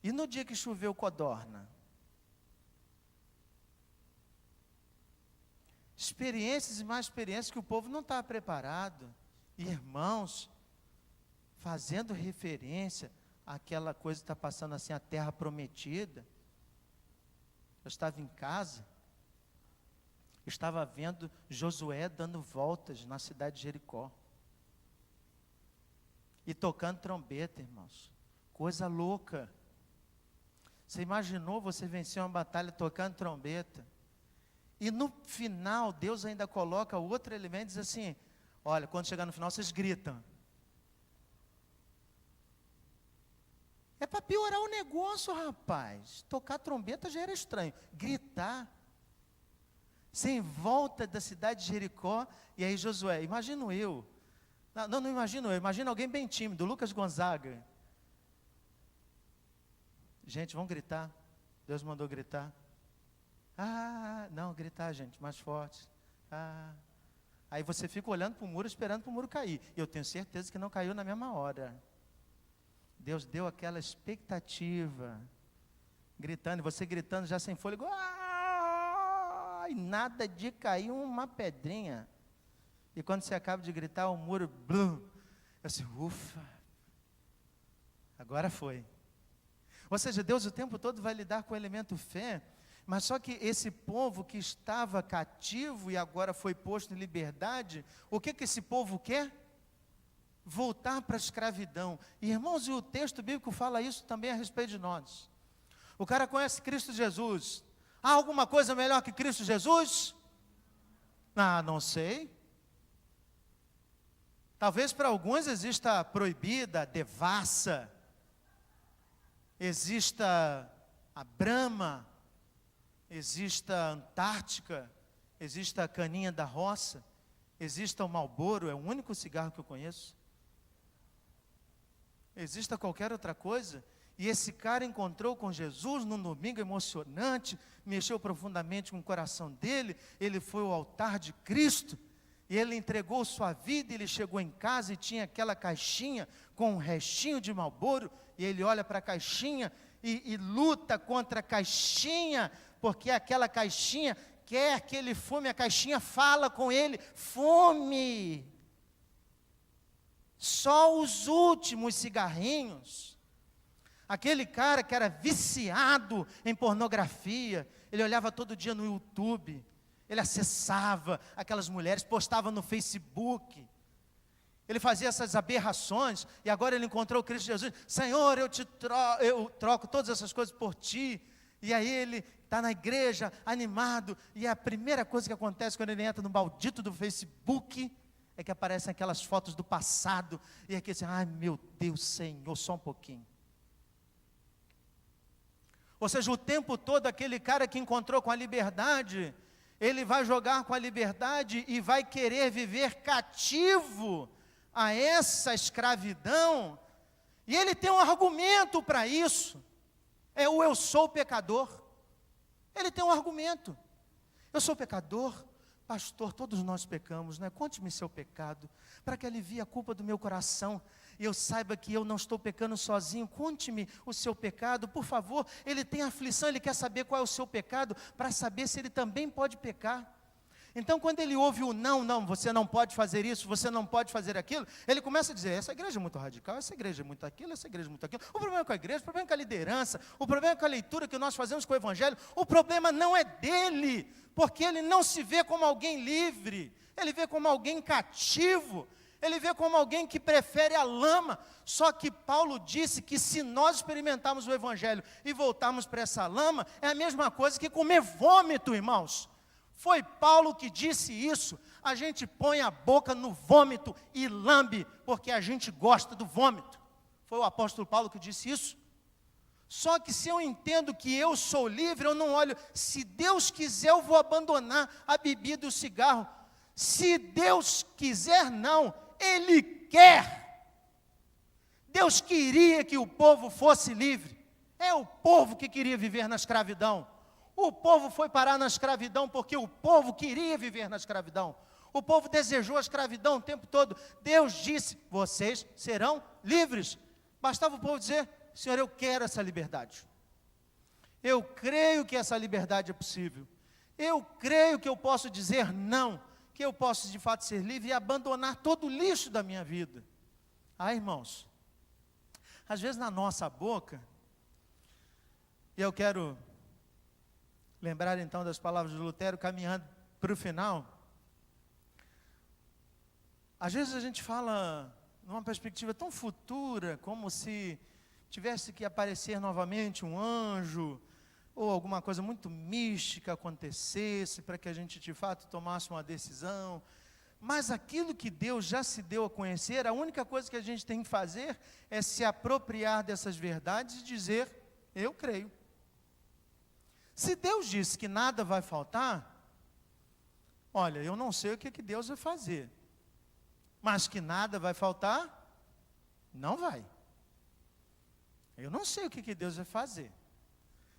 E no dia que choveu codorna? Experiências e mais experiências que o povo não estava preparado. Irmãos, fazendo referência àquela coisa que está passando assim, a terra prometida. Eu estava em casa, estava vendo Josué dando voltas na cidade de Jericó. E tocando trombeta, irmãos. Coisa louca. Você imaginou você vencer uma batalha tocando trombeta? E no final, Deus ainda coloca outro elemento e diz assim: olha, quando chegar no final, vocês gritam. É para piorar o negócio, rapaz. Tocar trombeta já era estranho. Gritar. Você em volta da cidade de Jericó, e aí Josué, imagino eu. Não imagino eu, imagino alguém bem tímido, Lucas Gonzaga. Gente, vamos gritar. Deus mandou gritar. Não, gritar, gente, mais forte. Aí você fica olhando para o muro, esperando para o muro cair. E eu tenho certeza que não caiu na mesma hora. Deus deu aquela expectativa, gritando, e você gritando já sem fôlego, e nada de cair uma pedrinha. E quando você acaba de gritar, o muro, blum, eu assim, ufa, agora foi. Ou seja, Deus o tempo todo vai lidar com o elemento fé, mas só que esse povo que estava cativo e agora foi posto em liberdade, o que esse povo quer? Voltar para a escravidão. E, irmãos, e o texto bíblico fala isso também a respeito de nós. O cara conhece Cristo Jesus. Há alguma coisa melhor que Cristo Jesus? Não sei. Talvez para alguns exista proibida, devassa, exista a Brahma, exista a Antártica, exista a caninha da roça, exista o Marlboro, é o único cigarro que eu conheço. Exista qualquer outra coisa. E esse cara encontrou com Jesus num domingo emocionante, mexeu profundamente com o coração dele, ele foi ao altar de Cristo, e ele entregou sua vida, ele chegou em casa e tinha aquela caixinha com um restinho de Marlboro, e ele olha para a caixinha e luta contra a caixinha, porque aquela caixinha quer que ele fume, a caixinha fala com ele, fume. Só os últimos cigarrinhos. Aquele cara que era viciado em pornografia, ele olhava todo dia no YouTube, ele acessava aquelas mulheres, postava no Facebook, Ele fazia essas aberrações, e agora ele encontrou o Cristo Jesus. Senhor, eu troco todas essas coisas por ti. E aí ele está na igreja, animado, e a primeira coisa que acontece quando ele entra no maldito do Facebook, é que aparecem aquelas fotos do passado, e aqui assim, ai meu Deus, Senhor, só um pouquinho. Ou seja, o tempo todo aquele cara que encontrou com a liberdade, ele vai jogar com a liberdade e vai querer viver cativo a essa escravidão, e ele tem um argumento para isso, é o eu sou pecador. Ele tem um argumento, eu sou pecador, pastor, todos nós pecamos, né? Conte-me seu pecado, para que alivie a culpa do meu coração, e eu saiba que eu não estou pecando sozinho. Conte-me o seu pecado, por favor. Ele tem aflição, ele quer saber qual é o seu pecado, para saber se ele também pode pecar. Então quando ele ouve o não, você não pode fazer isso, você não pode fazer aquilo, ele começa a dizer, essa igreja é muito radical, essa igreja é muito aquilo, essa igreja é muito aquilo. O problema é com a igreja, o problema é com a liderança, o problema é com a leitura que nós fazemos com o evangelho. O problema não é dele, porque ele não se vê como alguém livre, ele vê como alguém cativo, ele vê como alguém que prefere a lama. Só que Paulo disse que se nós experimentarmos o evangelho e voltarmos para essa lama, é a mesma coisa que comer vômito, irmãos. Foi Paulo que disse isso. A gente põe a boca no vômito e lambe, porque a gente gosta do vômito. Foi o apóstolo Paulo que disse isso. Só que se eu entendo que eu sou livre, eu não olho, se Deus quiser eu vou abandonar a bebida e o cigarro. Se Deus quiser não, Ele quer. Deus queria que o povo fosse livre. É o povo que queria viver na escravidão. O povo foi parar na escravidão porque o povo queria viver na escravidão. O povo desejou a escravidão o tempo todo. Deus disse, vocês serão livres. Bastava o povo dizer, Senhor, eu quero essa liberdade. Eu creio que essa liberdade é possível. Eu creio que eu posso dizer não, que eu posso de fato ser livre e abandonar todo o lixo da minha vida. Ah, irmãos, às vezes na nossa boca, e eu quero lembrar então das palavras de Lutero, caminhando para o final. Às vezes a gente fala numa perspectiva tão futura, como se tivesse que aparecer novamente um anjo, ou alguma coisa muito mística acontecesse, para que a gente de fato tomasse uma decisão. Mas aquilo que Deus já se deu a conhecer, a única coisa que a gente tem que fazer é se apropriar dessas verdades e dizer, eu creio. Se Deus disse que nada vai faltar, olha, eu não sei o que Deus vai fazer, mas que nada vai faltar, não vai. Eu não sei o que Deus vai fazer.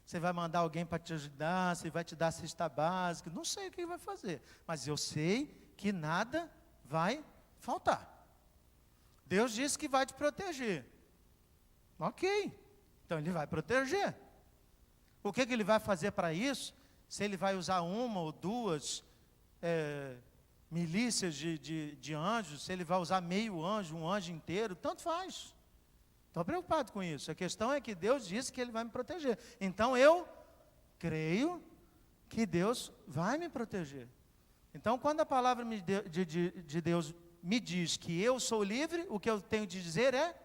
Você vai mandar alguém para te ajudar, você vai te dar cesta básica, não sei o que vai fazer, mas eu sei que nada vai faltar. Deus disse que vai te proteger. Ok, então Ele vai proteger. O que Ele vai fazer para isso? Se Ele vai usar uma ou duas milícias de anjos, se Ele vai usar meio anjo, um anjo inteiro, tanto faz. Estou preocupado com isso. A questão é que Deus disse que Ele vai me proteger. Então eu creio que Deus vai me proteger. Então quando a palavra de Deus me diz que eu sou livre, o que eu tenho de dizer é,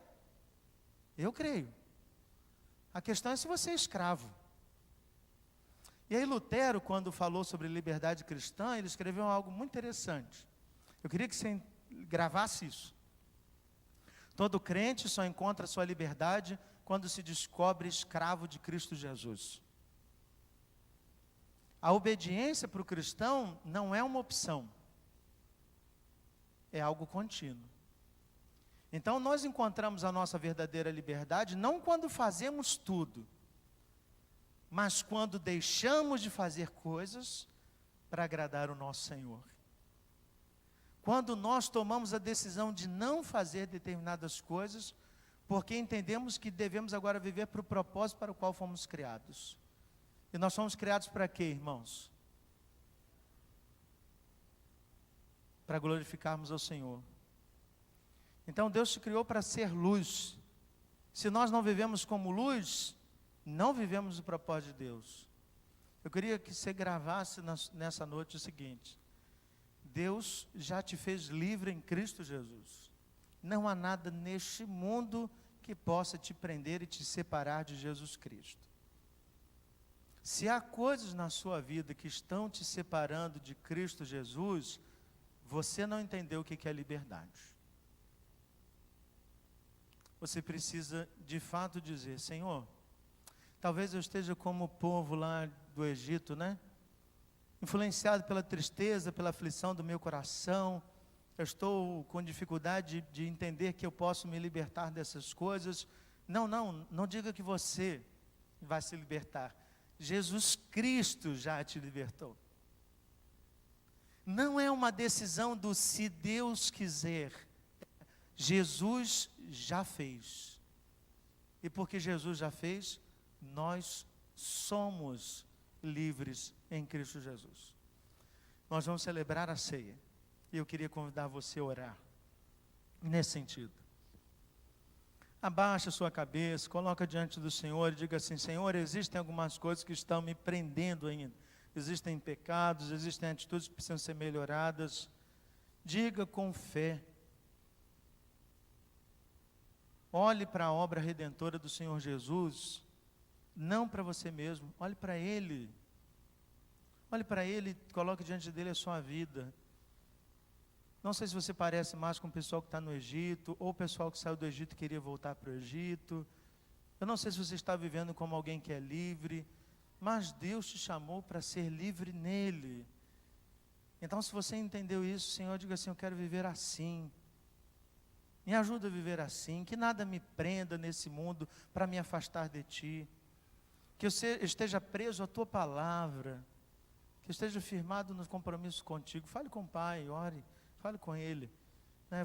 eu creio. A questão é se você é escravo. E aí Lutero, quando falou sobre liberdade cristã, ele escreveu algo muito interessante. Eu queria que você gravasse isso. Todo crente só encontra sua liberdade quando se descobre escravo de Cristo Jesus. A obediência para o cristão não é uma opção, é algo contínuo. Então nós encontramos a nossa verdadeira liberdade não quando fazemos tudo, mas quando deixamos de fazer coisas para agradar o nosso Senhor. Quando nós tomamos a decisão de não fazer determinadas coisas, porque entendemos que devemos agora viver para o propósito para o qual fomos criados. E nós fomos criados para quê, irmãos? Para glorificarmos ao Senhor. Então Deus te criou para ser luz. Se nós não vivemos como luz, não vivemos o propósito de Deus. Eu queria que você gravasse nessa noite o seguinte: Deus já te fez livre em Cristo Jesus. Não há nada neste mundo que possa te prender e te separar de Jesus Cristo. Se há coisas na sua vida que estão te separando de Cristo Jesus, você não entendeu o que é liberdade. Você precisa de fato dizer: Senhor, talvez eu esteja como o povo lá do Egito, né? Influenciado pela tristeza, pela aflição do meu coração. Eu estou com dificuldade de entender que eu posso me libertar dessas coisas. Não diga que você vai se libertar. Jesus Cristo já te libertou. Não é uma decisão do se Deus quiser. Jesus já fez. E porque Jesus já fez, nós somos livres em Cristo Jesus. Nós vamos celebrar a ceia. E eu queria convidar você a orar nesse sentido. Abaixa a sua cabeça, coloca diante do Senhor e diga assim: Senhor, existem algumas coisas que estão me prendendo ainda. Existem pecados, existem atitudes que precisam ser melhoradas. Diga com fé. Olhe para a obra redentora do Senhor Jesus, não para você mesmo, olhe para Ele. Olhe para Ele e coloque diante dele a sua vida. Não sei se você parece mais com o pessoal que está no Egito, ou o pessoal que saiu do Egito e queria voltar para o Egito. Eu não sei se você está vivendo como alguém que é livre, mas Deus te chamou para ser livre nele. Então, se você entendeu isso, Senhor, diga assim: eu quero viver assim. Me ajuda a viver assim, que nada me prenda nesse mundo para me afastar de Ti. Que eu esteja preso à Tua palavra, que eu esteja firmado no compromisso contigo. Fale com o Pai, ore, fale com Ele.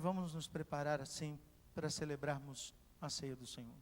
Vamos nos preparar assim para celebrarmos a ceia do Senhor.